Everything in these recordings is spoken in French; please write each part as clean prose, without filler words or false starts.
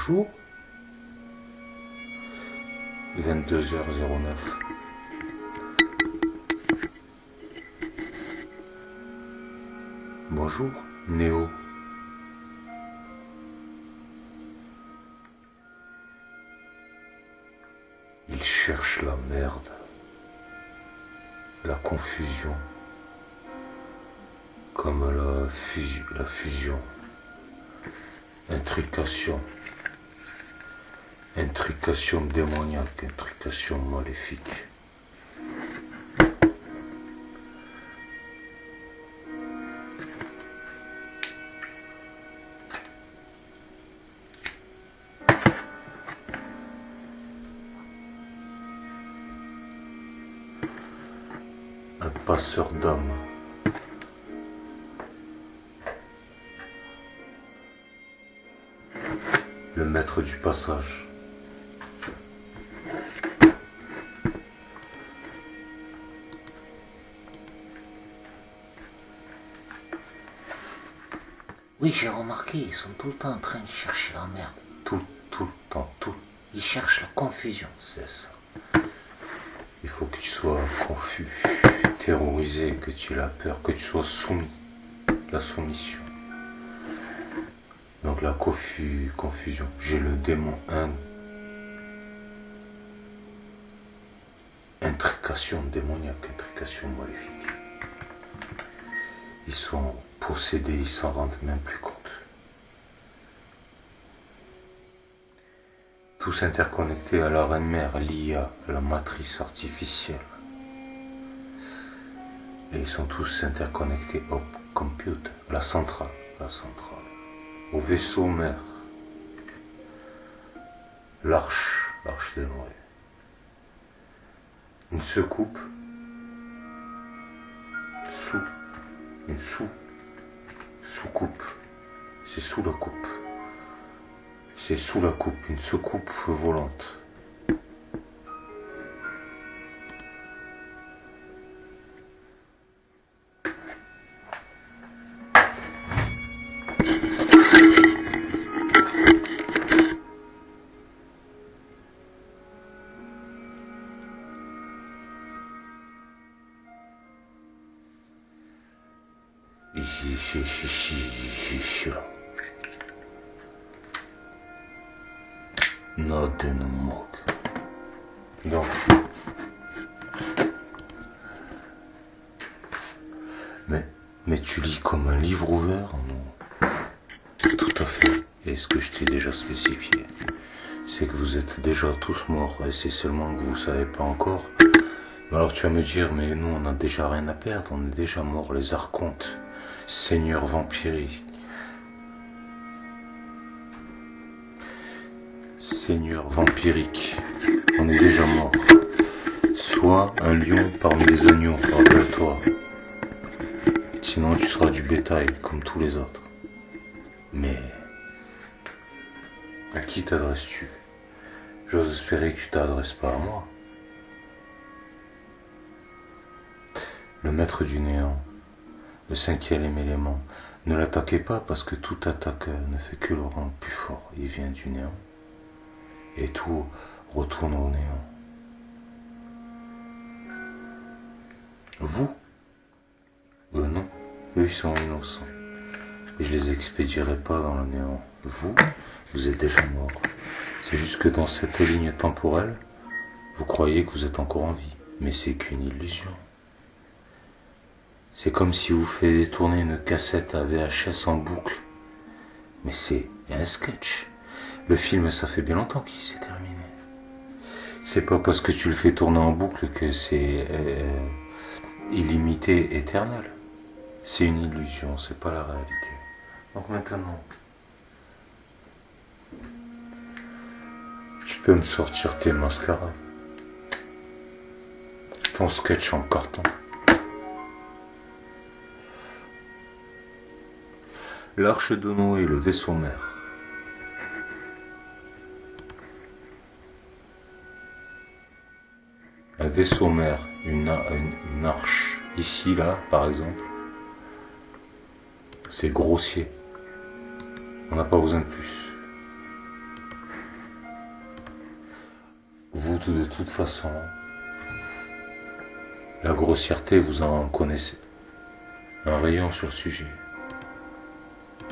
Bonjour. 22h09. Bonjour, Néo. Il cherche la merde, la confusion, comme la fusion, intrication démoniaque, intrication maléfique. Un passeur d'âme. Le maître du passage. Oui, j'ai remarqué, ils sont tout le temps en train de chercher la merde. Tout le temps. Ils cherchent la confusion. C'est ça. Il faut que tu sois confus, terrorisé, que tu aies la peur, que tu sois soumis. La soumission. Donc la confusion. J'ai le démon 1. Intrication démoniaque, intrication maléfique. Ils sont possédés, ils s'en rendent même plus compte. Tous interconnectés à la reine mère, l'IA, la matrice artificielle. Et ils sont tous interconnectés au computer, la centrale, au vaisseau mère, l'arche de Noé. Une soucoupe, sous-coupe, c'est sous la coupe. C'est sous la coupe, une soucoupe volante. Donc, mais tu lis comme un livre ouvert, non? Tout à fait. Et ce que je t'ai déjà spécifié, c'est que vous êtes déjà tous morts, et c'est seulement que vous ne savez pas encore. Alors tu vas me dire, mais nous on n'a déjà rien à perdre, on est déjà morts, les archontes, seigneurs vampiriques. Seigneur vampirique, on est déjà mort. Sois un lion parmi les agneaux, rappelle-toi. Sinon tu seras du bétail comme tous les autres. Mais à qui t'adresses-tu? J'ose espérer que tu t'adresses pas à moi. Le maître du néant, le cinquième élément. Ne l'attaquez pas parce que toute attaque ne fait que le rendre plus fort. Il vient du néant. Et tout retourne au néant. Vous? Eux non. Eux ils sont innocents. Et je les expédierai pas dans le néant. Vous êtes déjà morts. C'est juste que dans cette ligne temporelle, vous croyez que vous êtes encore en vie. Mais c'est qu'une illusion. C'est comme si vous faisiez tourner une cassette à VHS en boucle. Mais c'est un sketch. Le film, ça fait bien longtemps qu'il s'est terminé. C'est pas parce que tu le fais tourner en boucle que c'est illimité, éternel. C'est une illusion, c'est pas la réalité. Donc maintenant, tu peux me sortir tes mascarades. Ton sketch en carton. L'arche de Noé, le vaisseau mère. Un vaisseau mère, une arche. Ici, là, par exemple, c'est grossier. On n'a pas besoin de plus. Vous, de toute façon, la grossièreté, vous en connaissez. Un rayon sur le sujet.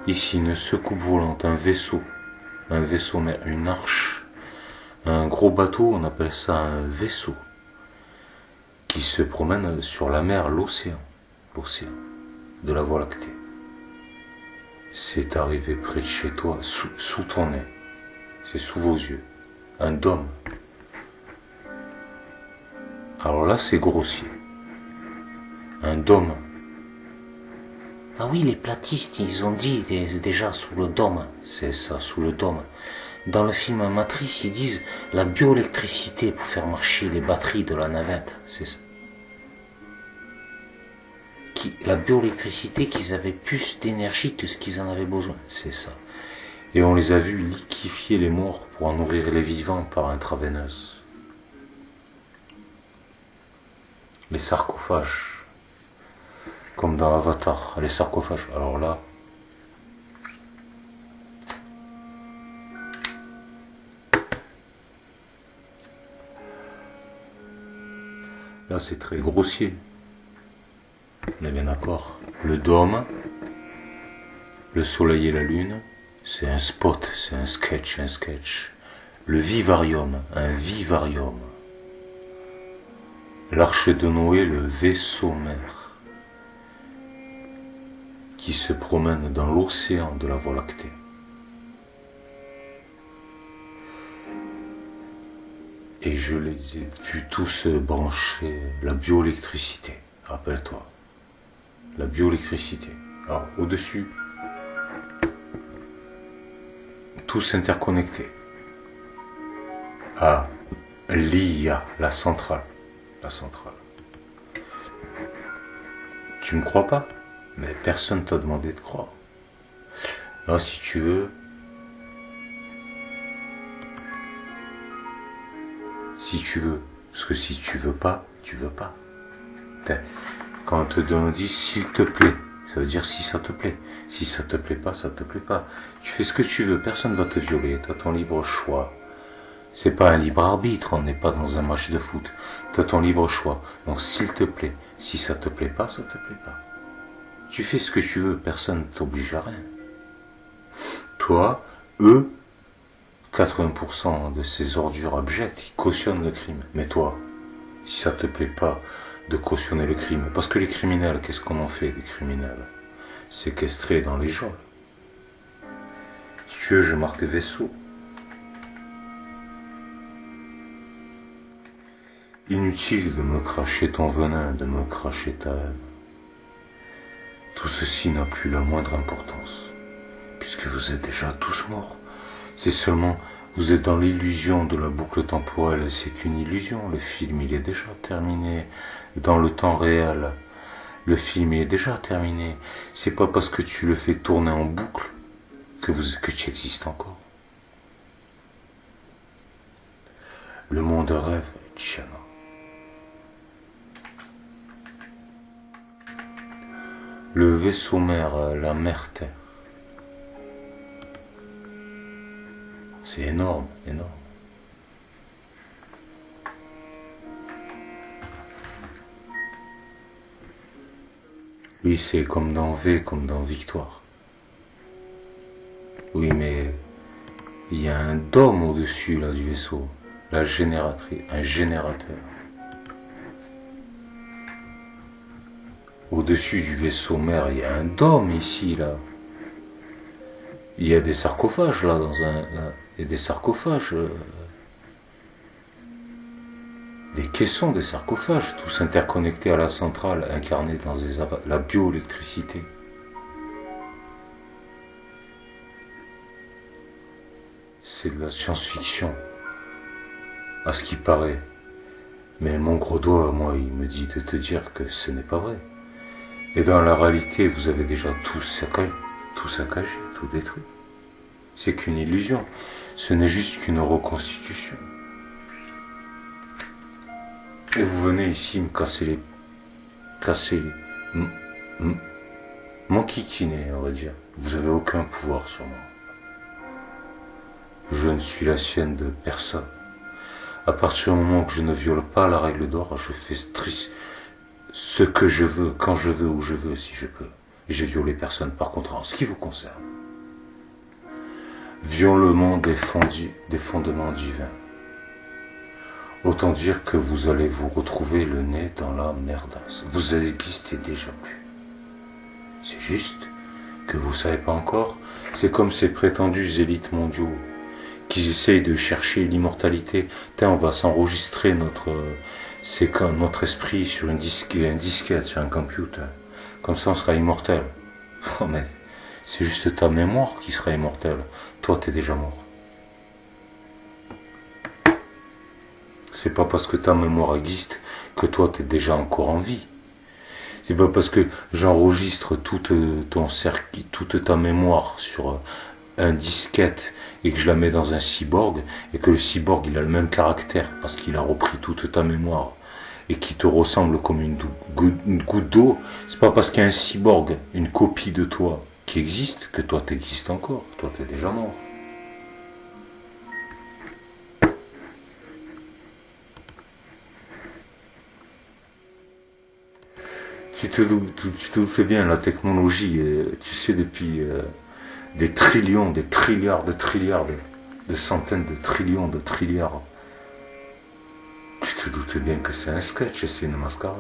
Ici, une secoupe volante, un vaisseau, mais une arche, un gros bateau, on appelle ça un vaisseau, qui se promène sur la mer, l'océan de la Voie lactée. C'est arrivé près de chez toi, sous ton nez, c'est sous vos yeux, un dôme. Alors là, c'est grossier. Un dôme. Ah oui, les platistes, ils ont dit déjà sous le dôme. C'est ça, sous le dôme. Dans le film Matrice, ils disent la bioélectricité pour faire marcher les batteries de la navette. C'est ça. La bioélectricité, qu'ils avaient plus d'énergie que ce qu'ils en avaient besoin. C'est ça. Et on les a vus liquéfier les morts pour en nourrir les vivants par intraveineuse. Les sarcophages. Comme dans Avatar, les sarcophages. Alors là, c'est très grossier. On est bien d'accord. Le dôme, le soleil et la lune, c'est un spot, c'est un sketch. Le vivarium, un vivarium. L'arche de Noé, le vaisseau mère, qui se promène dans l'océan de la Voie lactée. Et je les ai vus tous brancher la bioélectricité, rappelle-toi. La bioélectricité. Alors, au-dessus, tous interconnectés. Ah, l'IA, la centrale. Tu me crois pas? Mais personne t'a demandé de croire. Alors, si tu veux, parce que si tu veux pas, tu veux pas. Quand on te dit s'il te plaît, ça veut dire si ça te plaît. Si ça te plaît pas, ça te plaît pas. Tu fais ce que tu veux, personne va te violer, t'as ton libre choix. C'est pas un libre arbitre, on n'est pas dans un match de foot. T'as ton libre choix. Donc s'il te plaît, si ça te plaît pas, ça te plaît pas. Tu fais ce que tu veux, personne ne t'oblige à rien. Toi, eux, 80% de ces ordures abjectes, ils cautionnent le crime. Mais toi, si ça te plaît pas de cautionner le crime, parce que les criminels, qu'est-ce qu'on en fait des criminels? Séquestrés dans les geôles. Si tu veux, je marque des vaisseaux. Inutile de me cracher ton venin, de me cracher ta haine. Tout ceci n'a plus la moindre importance, puisque vous êtes déjà tous morts. C'est seulement, vous êtes dans l'illusion de la boucle temporelle, c'est qu'une illusion. Le film, il est déjà terminé. Dans le temps réel, le film est déjà terminé. C'est pas parce que tu le fais tourner en boucle que tu existes encore. Le monde rêve, Tchana. Le vaisseau mère, la mère-terre. C'est énorme. Oui, c'est comme dans V, comme dans Victoire. Oui, mais il y a un dôme au-dessus là du vaisseau, la génératrice, un générateur. Au-dessus du vaisseau mère, il y a un dôme ici là. Il y a des sarcophages là il y a des sarcophages. Des caissons, des sarcophages, tous interconnectés à la centrale, incarnés dans la bioélectricité. C'est de la science-fiction, à ce qui paraît. Mais mon gros doigt, moi, il me dit de te dire que ce n'est pas vrai. Et dans la réalité, vous avez déjà tout saccagé, tout détruit. C'est qu'une illusion. Ce n'est juste qu'une reconstitution. Et vous venez ici me casser m'enquiquiner, on va dire. Vous avez aucun pouvoir sur moi. Je ne suis la sienne de personne. À partir du moment que je ne viole pas la règle d'or, je fais ce que je veux, quand je veux, où je veux, si je peux. Et j'ai violé personne. Par contre, en ce qui vous concerne, violement des fondements divins. Autant dire que vous allez vous retrouver le nez dans la merdasse. Vous n'existez déjà plus. C'est juste que vous ne savez pas encore. C'est comme ces prétendus élites mondiaux qui essayent de chercher l'immortalité. On va s'enregistrer notre esprit sur une disquette, sur un computer. Comme ça, on sera immortel. Oh, mais c'est juste ta mémoire qui sera immortelle. Toi, t'es déjà mort. C'est pas parce que ta mémoire existe que toi, t'es déjà encore en vie. C'est pas parce que j'enregistre toute ta mémoire sur un disquette et que je la mets dans un cyborg et que le cyborg il a le même caractère parce qu'il a repris toute ta mémoire et qui te ressemble comme une goutte d'eau. C'est pas parce qu'il y a un cyborg, une copie de toi qui existe que toi t'existes encore. Toi t'es déjà mort. Tu te doutes bien, la technologie, tu sais, depuis des trillions, des trilliards, de centaines de trillions, de trilliards, tu te doutes bien que c'est un sketch, c'est une mascarade.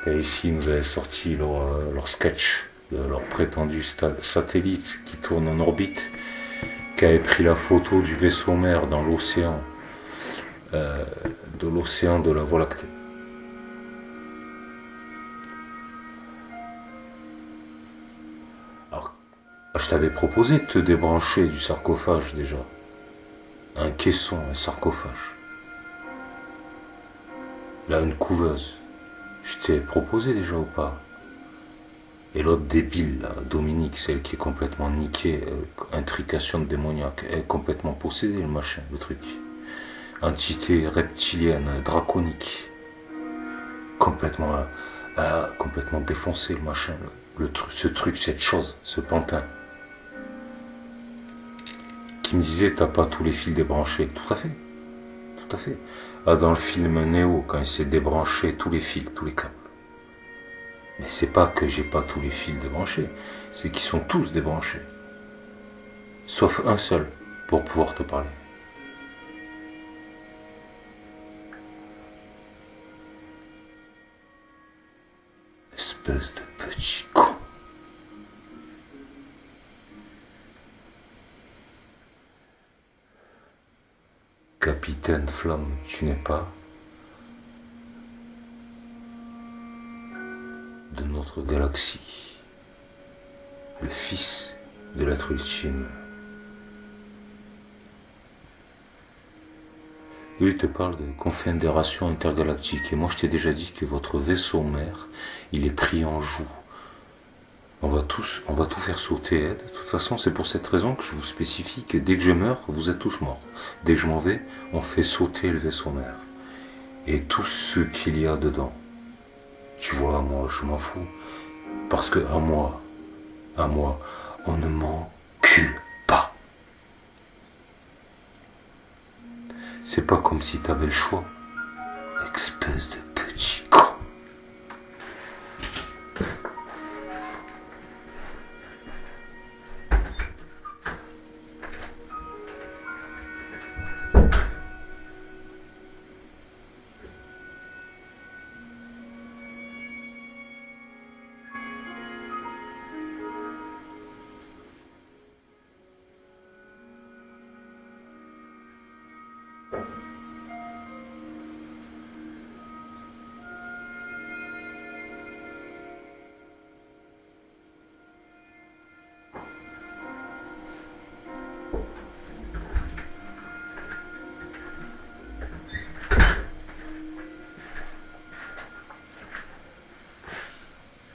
Et ici, nous avaient sorti leur sketch de leur prétendu satellite qui tourne en orbite, qui avait pris la photo du vaisseau mère dans l'océan, de la Voie lactée. Alors, je t'avais proposé de te débrancher du sarcophage déjà. Un caisson, un sarcophage. Là, une couveuse. Je t'ai proposé déjà ou pas? Et l'autre débile, là, Dominique, celle qui est complètement niquée, intrication de démoniaque, elle est complètement possédée, le machin, le truc. Entité reptilienne, draconique. Complètement défoncé, le machin, ce truc, cette chose, ce pantin. Qui me disait, t'as pas tous les fils débranchés. Tout à fait. Tout à fait. Ah, dans le film Neo, quand il s'est débranché tous les fils, tous les câbles. Mais c'est pas que j'ai pas tous les fils débranchés, c'est qu'ils sont tous débranchés. Sauf un seul, pour pouvoir te parler. Espèce de petit con. Capitaine Flamme, tu n'es pas de notre galaxie, le fils de l'être ultime. Lui, il te parle de confédération intergalactique, et moi je t'ai déjà dit que votre vaisseau mère, il est pris en joue. On va tout faire sauter. De toute façon, c'est pour cette raison que je vous spécifie que dès que je meurs, vous êtes tous morts. Dès que je m'en vais, on fait sauter le vaisseau mère. Et tout ce qu'il y a dedans. Tu vois, moi, je m'en fous. Parce que à moi, on ne m'encule pas. C'est pas comme si t'avais le choix. Espèce de petit con.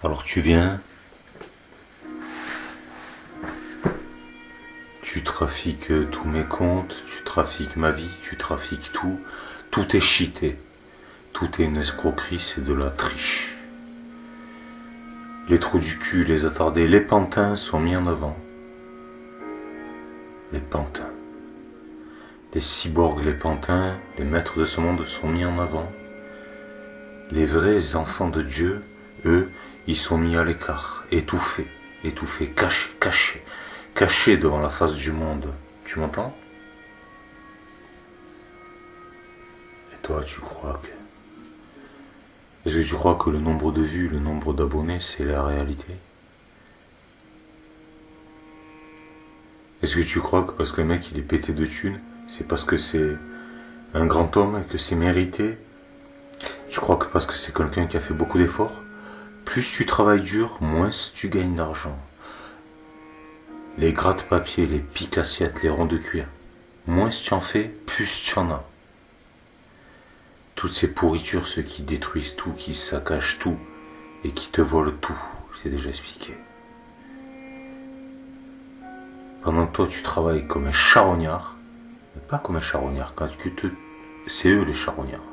Alors tu viens, trafiques tous mes comptes, tu trafiques ma vie, tu trafiques tout. Tout est cheaté. Tout est une escroquerie, c'est de la triche. Les trous du cul, les attardés, les pantins sont mis en avant. Les pantins. Les cyborgs, les pantins, les maîtres de ce monde sont mis en avant. Les vrais enfants de Dieu, eux, ils sont mis à l'écart, étouffés, cachés devant la face du monde. Tu m'entends? Et toi, tu crois que... Est-ce que tu crois que le nombre de vues, le nombre d'abonnés, c'est la réalité? Est-ce que tu crois que parce que le mec il est pété de thunes, c'est parce que c'est un grand homme et que c'est mérité? Tu crois que parce que c'est quelqu'un qui a fait beaucoup d'efforts? Plus tu travailles dur, moins tu gagnes d'argent. Les gratte-papiers, les piques-assiettes, les ronds de cuir, moins tu en fais, plus tu en as. Toutes ces pourritures, ceux qui détruisent tout, qui saccagent tout et qui te volent tout, c'est déjà expliqué. Pendant que toi tu travailles comme un charognard, mais pas comme un charognard, c'est eux les charognards.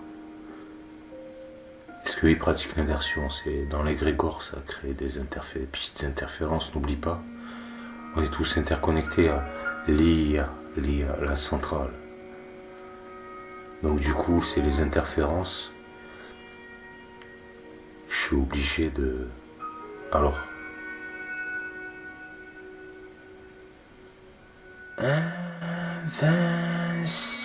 Parce qu'eux ils pratiquent l'inversion, c'est dans l'égrégore, ça crée des petites interférences, n'oublie pas. On est tous interconnectés à l'IA, la centrale. Donc du coup, c'est les interférences. Je suis obligé de... Alors... Invincible.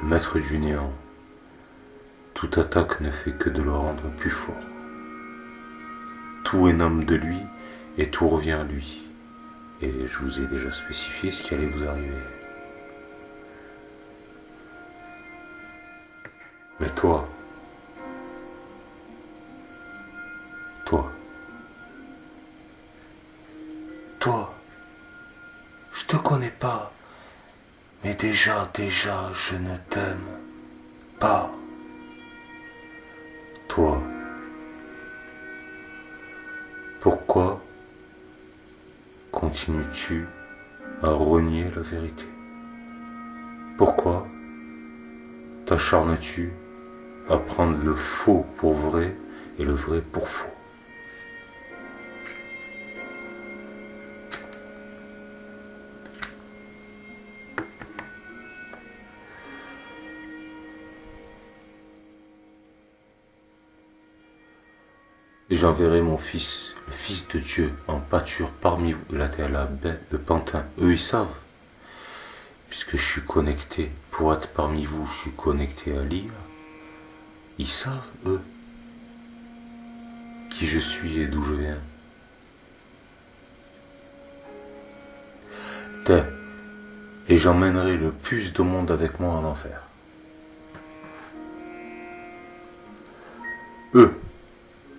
Maître du néant. Toute attaque ne fait que de le rendre plus fort. Tout émane de lui et tout revient à lui. Et je vous ai déjà spécifié ce qui allait vous arriver. Mais toi, je te connais pas, mais déjà, je ne t'aime pas. Toi, pourquoi continues-tu à renier la vérité? Pourquoi t'acharnes-tu à prendre le faux pour vrai et le vrai pour faux? Et j'enverrai mon fils, le fils de Dieu, en pâture parmi vous. Là, t'es à la baie de Pantin. Eux, ils savent. Puisque je suis connecté, pour être parmi vous, je suis connecté à l'IA. Ils savent, eux, qui je suis et d'où je viens. Et j'emmènerai le plus de monde avec moi en enfer. Eux,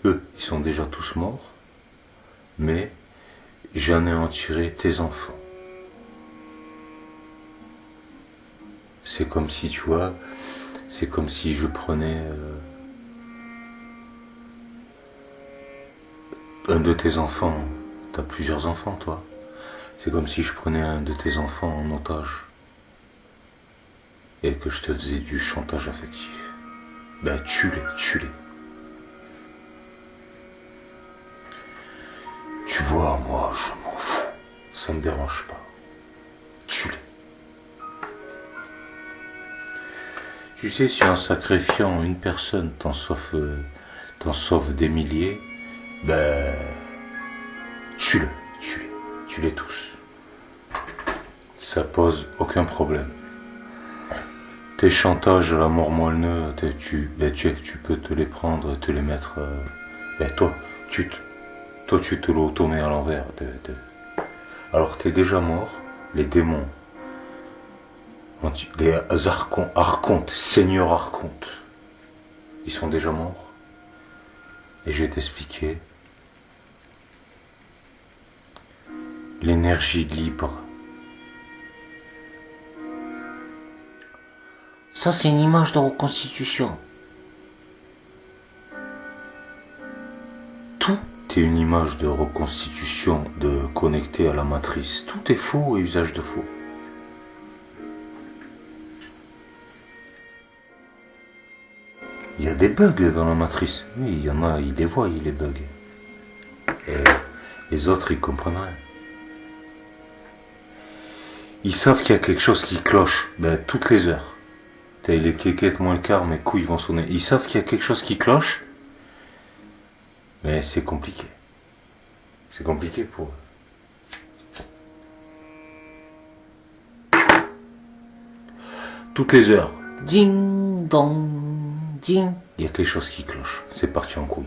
ils sont déjà tous morts, mais j'anéantirai tes enfants. C'est comme si, tu vois, c'est comme si je prenais un de tes enfants. T'as plusieurs enfants, toi. C'est comme si je prenais un de tes enfants en otage et que je te faisais du chantage affectif. Ben, tue-les. Tu vois, moi, je m'en fous. Ça me dérange pas. Tue-les. Tu sais, si en sacrifiant une personne t'en sauves des milliers, ben, tue-les tous. Ça pose aucun problème. Tes chantages à la mort moelleux, tu peux te les prendre, te les mettre. Toi, tu te l'auto-mets à l'envers. Alors t'es déjà mort, les démons, les archontes, seigneurs archontes, ils sont déjà morts. Et je vais t'expliquer l'énergie libre. Ça, c'est une image de reconstitution. Tout t'es une image de reconstitution de connectée à la matrice. Tout est faux et usage de faux. Il y a des bugs dans la matrice. Oui, il y en a, ils les voient, les bugs. Et les autres, ils comprennent rien. Ils savent qu'il y a quelque chose qui cloche, toutes les heures. T'as les kékettes moins le quart, mes couilles vont sonner. Ils savent qu'il y a quelque chose qui cloche, mais c'est compliqué. C'est compliqué pour eux. Toutes les heures, ding dong, ding, il y a quelque chose qui cloche. C'est parti en couille.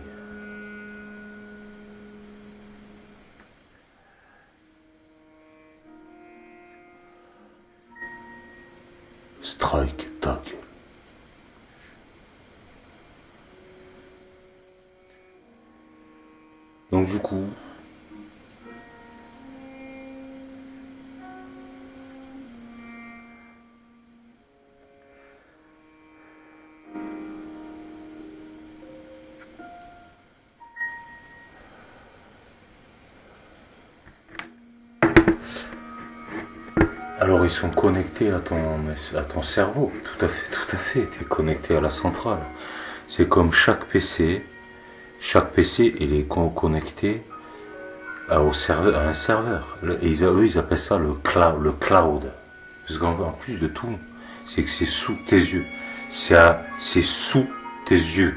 Strike, ta gueule. Donc du coup, alors ils sont connectés à ton cerveau, tout à fait, tu es connecté à la centrale. C'est comme chaque PC il est connecté à un serveur. Et eux ils appellent ça le cloud. Parce qu'en plus de tout, c'est que c'est sous tes yeux. C'est sous tes yeux.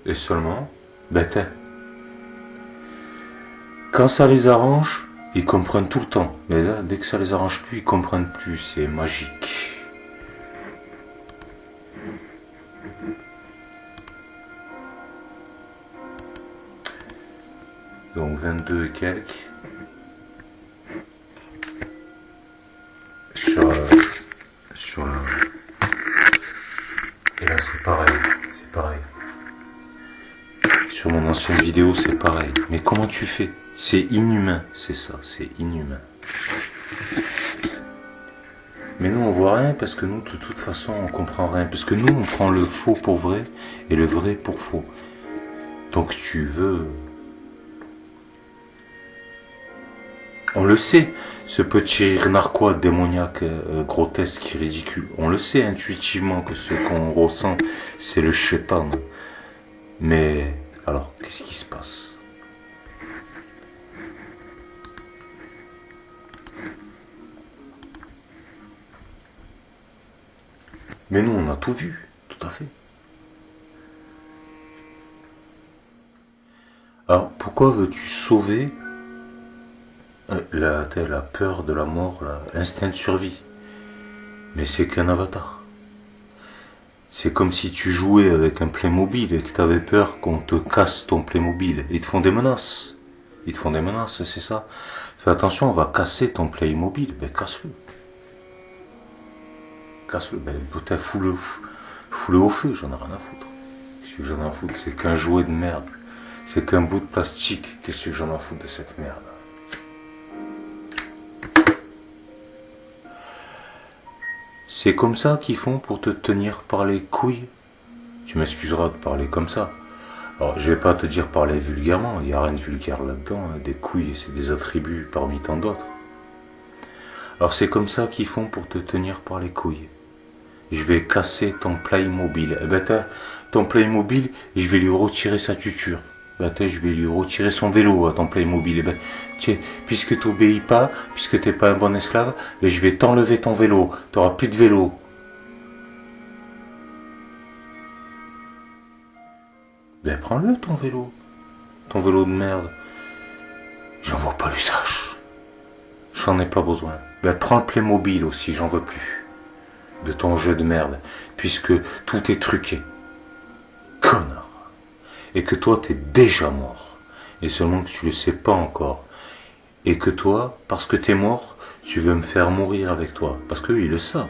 Et seulement, quand ça les arrange, ils comprennent tout le temps. Mais là, dès que ça les arrange plus, ils comprennent plus. C'est magique. Donc 22 et quelques. Sur le... Et là c'est pareil. Sur mon ancienne vidéo c'est pareil. Mais comment tu fais? C'est inhumain, c'est ça, c'est inhumain. Mais nous on voit rien parce que nous de toute façon on comprend rien. Parce que nous on prend le faux pour vrai et le vrai pour faux. Donc tu veux... On le sait, ce petit narquois démoniaque, grotesque, ridicule. On le sait intuitivement que ce qu'on ressent, c'est le shaitan. Mais alors, qu'est-ce qui se passe? Mais nous, on a tout vu, tout à fait. Alors, pourquoi veux-tu sauver la peur de la mort, l'instinct de survie? Mais c'est qu'un avatar. C'est comme si tu jouais avec un Playmobil et que tu avais peur qu'on te casse ton Playmobil. Ils te font des menaces. C'est ça. Fais attention, on va casser ton Playmobil. Casse-le. Peut-être fous-le au feu, j'en ai rien à foutre. Qu'est-ce que j'en ai à foutre? C'est qu'un jouet de merde. C'est qu'un bout de plastique. Qu'est-ce que j'en ai à foutre de cette merde? C'est comme ça qu'ils font pour te tenir par les couilles. Tu m'excuseras de parler comme ça. Alors, je vais pas te dire parler vulgairement, il n'y a rien de vulgaire là-dedans. Des couilles, c'est des attributs parmi tant d'autres. Alors, c'est comme ça qu'ils font pour te tenir par les couilles. Je vais casser ton Playmobil. Ton Playmobil, je vais lui retirer sa tuture. Je vais lui retirer son vélo à ton Playmobil. Tiens, puisque tu n'obéis pas, puisque tu n'es pas un bon esclave, je vais t'enlever ton vélo. Tu n'auras plus de vélo. Prends-le ton vélo. Ton vélo de merde. J'en vois pas l'usage. J'en ai pas besoin. Prends le Playmobil aussi, j'en veux plus. De ton jeu de merde. Puisque tout est truqué. Connard. Et que toi t'es déjà mort, et seulement que tu le sais pas encore, et que toi, parce que t'es mort, tu veux me faire mourir avec toi, parce qu'eux ils le savent,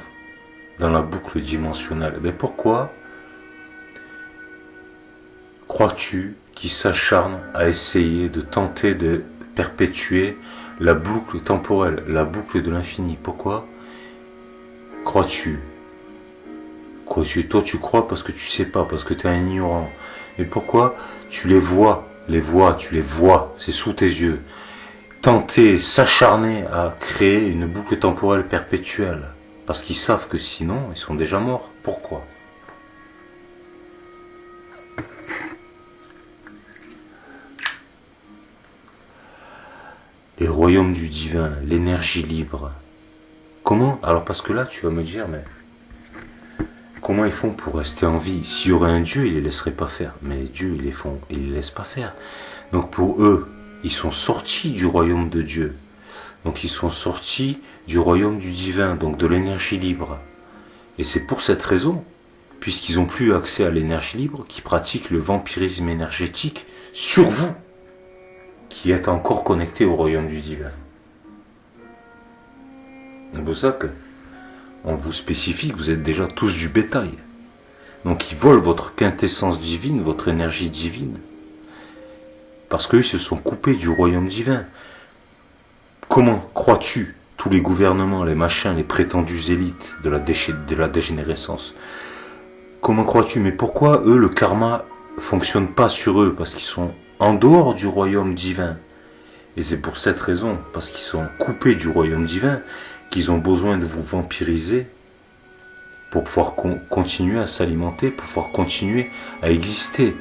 dans la boucle dimensionnelle. Pourquoi crois-tu qu'ils s'acharnent à essayer de tenter de perpétuer la boucle temporelle, la boucle de l'infini? Pourquoi crois-tu Quoi, toi tu crois parce que tu sais pas, parce que tu es un ignorant. Mais pourquoi? Tu les vois, tu les vois, c'est sous tes yeux. Tenter, s'acharner à créer une boucle temporelle perpétuelle. Parce qu'ils savent que sinon, ils sont déjà morts. Pourquoi? Les royaumes du divin, l'énergie libre. Comment? Alors parce que là, tu vas me dire, mais comment ils font pour rester en vie? S'il y aurait un Dieu, il les laisserait pas faire. Mais Dieu, il les laisse pas faire. Donc pour eux, ils sont sortis du royaume de Dieu. Donc ils sont sortis du royaume du divin, donc de l'énergie libre. Et c'est pour cette raison, puisqu'ils n'ont plus accès à l'énergie libre, qu'ils pratiquent le vampirisme énergétique sur vous, qui êtes encore connectés au royaume du divin. C'est pour ça qu'on vous spécifie que vous êtes déjà tous du bétail. Donc ils volent votre quintessence divine, votre énergie divine, parce qu'eux se sont coupés du royaume divin. Comment crois-tu tous les gouvernements, les machins, les prétendues élites de la dégénérescence? Comment crois-tu? Mais pourquoi eux, le karma fonctionne pas sur eux? Parce qu'ils sont en dehors du royaume divin. Et c'est pour cette raison, parce qu'ils sont coupés du royaume divin, qu'ils ont besoin de vous vampiriser pour pouvoir continuer à s'alimenter, pour pouvoir continuer à exister.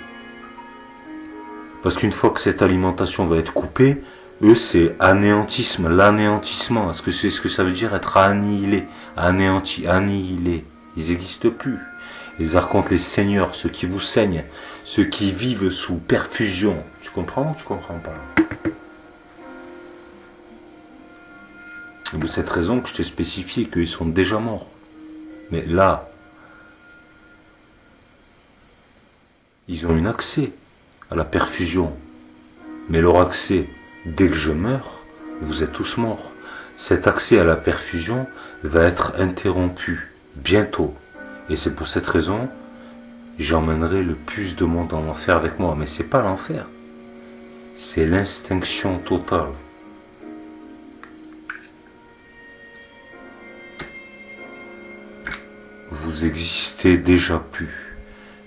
Parce qu'une fois que cette alimentation va être coupée, eux c'est anéantisme, l'anéantissement. Est-ce que c'est ce que ça veut dire être annihilé, anéanti, annihilé? Ils n'existent plus. Les archontes, les seigneurs, ceux qui vous saignent, ceux qui vivent sous perfusion. Tu comprends ou tu comprends pas? C'est pour cette raison que je t'ai spécifié qu'ils sont déjà morts. Mais là, ils ont un accès à la perfusion. Mais leur accès, dès que je meurs, vous êtes tous morts. Cet accès à la perfusion va être interrompu bientôt. Et c'est pour cette raison, j'emmènerai le plus de monde en enfer avec moi. Mais c'est pas l'enfer. C'est l'extinction totale. Vous existez déjà plus.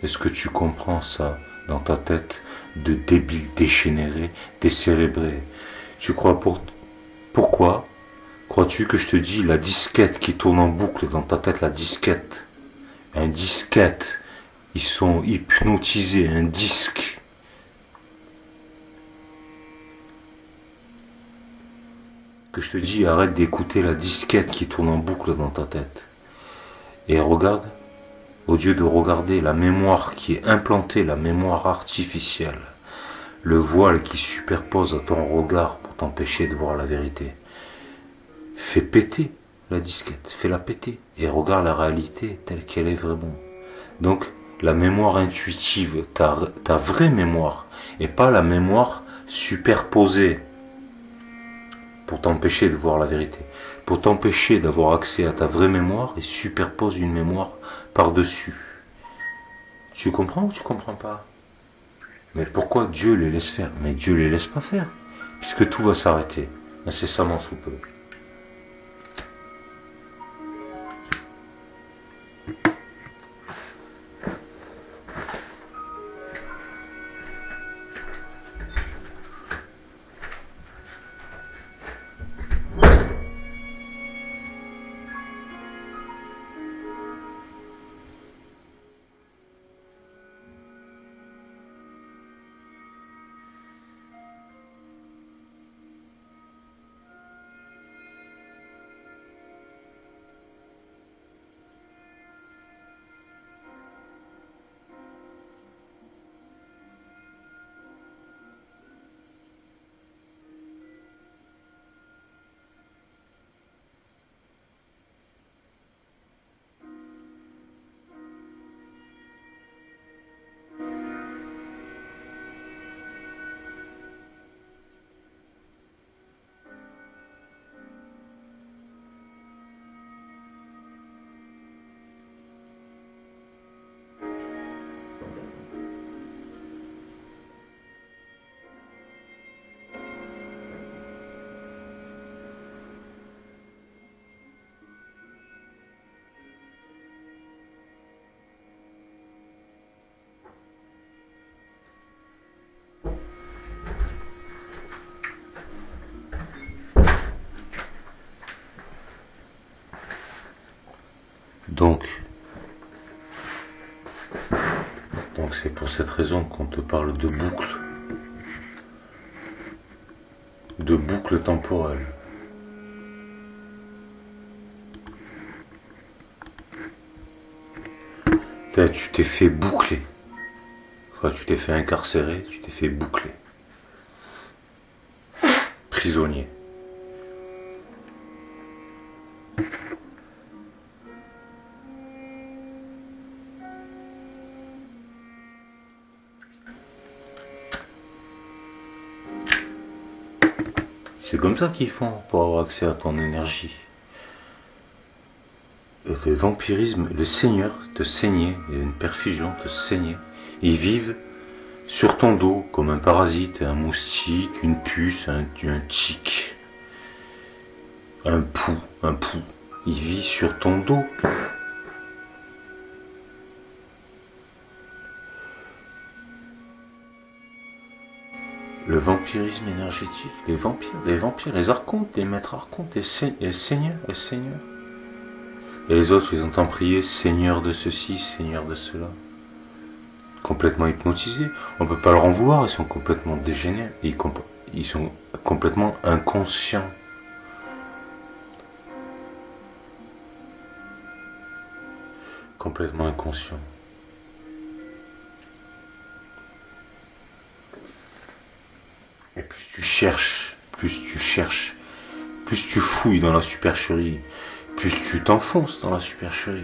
Est-ce que tu comprends ça dans ta tête de débile dégénéré, décérébré? Tu crois pourquoi crois-tu que je te dis la disquette qui tourne en boucle dans ta tête, la disquette? Un disquette. Ils sont hypnotisés, un disque. Que je te dis, arrête d'écouter la disquette qui tourne en boucle dans ta tête. Et regarde, au lieu de regarder la mémoire qui est implantée, la mémoire artificielle, le voile qui superpose à ton regard pour t'empêcher de voir la vérité. Fais péter la disquette, fais-la péter et regarde la réalité telle qu'elle est vraiment. Donc, la mémoire intuitive, ta vraie mémoire, et pas la mémoire superposée pour t'empêcher de voir la vérité. Pour t'empêcher d'avoir accès à ta vraie mémoire, et superpose une mémoire par-dessus. Tu comprends ou tu comprends pas? Mais pourquoi Dieu les laisse faire? Mais Dieu les laisse pas faire, puisque tout va s'arrêter, incessamment sous peu. Donc c'est pour cette raison qu'on te parle de boucle temporelle. Tu t'es fait boucler. Enfin, tu t'es fait incarcérer, tu t'es fait boucler. Prisonnier. C'est comme ça qu'ils font pour avoir accès à ton énergie. Le vampirisme, le seigneur te saignait, il y a une perfusion, te saignait. Ils vivent sur ton dos comme un parasite, un moustique, une puce, un tic, un pou. Il vit sur ton dos. Le vampirisme énergétique, les vampires, les archontes, les maîtres archontes, les seigneurs. Et les autres, ils entendent prier Seigneur de ceci, Seigneur de cela. Complètement hypnotisés. On ne peut pas leur en vouloir, ils sont complètement dégénérés. Ils sont complètement inconscients. Complètement inconscients. Et plus tu cherches, plus tu fouilles dans la supercherie, plus tu t'enfonces dans la supercherie.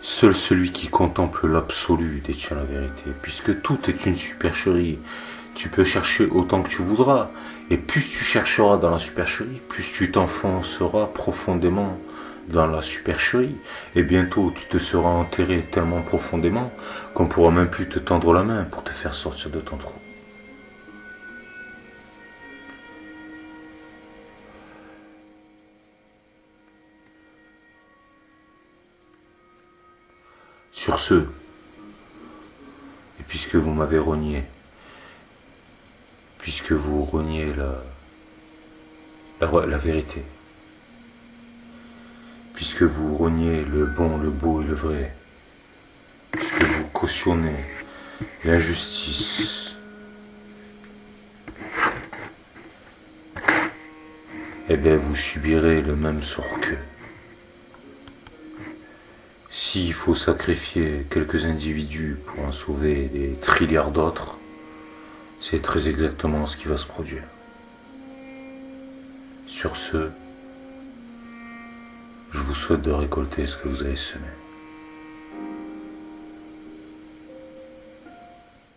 Seul celui qui contemple l'absolu détient la vérité, puisque tout est une supercherie. Tu peux chercher autant que tu voudras, et plus tu chercheras dans la supercherie, plus tu t'enfonceras profondément dans la supercherie, et bientôt tu te seras enterré tellement profondément qu'on pourra même plus te tendre la main pour te faire sortir de ton trou. Sur ce, et puisque vous m'avez renié, puisque vous reniez la vérité, puisque vous reniez le bon, le beau et le vrai, puisque vous cautionnez l'injustice, eh bien vous subirez le même sort qu'eux. S'il faut sacrifier quelques individus pour en sauver des trilliards d'autres, c'est très exactement ce qui va se produire. Sur ce, je vous souhaite de récolter ce que vous avez semé.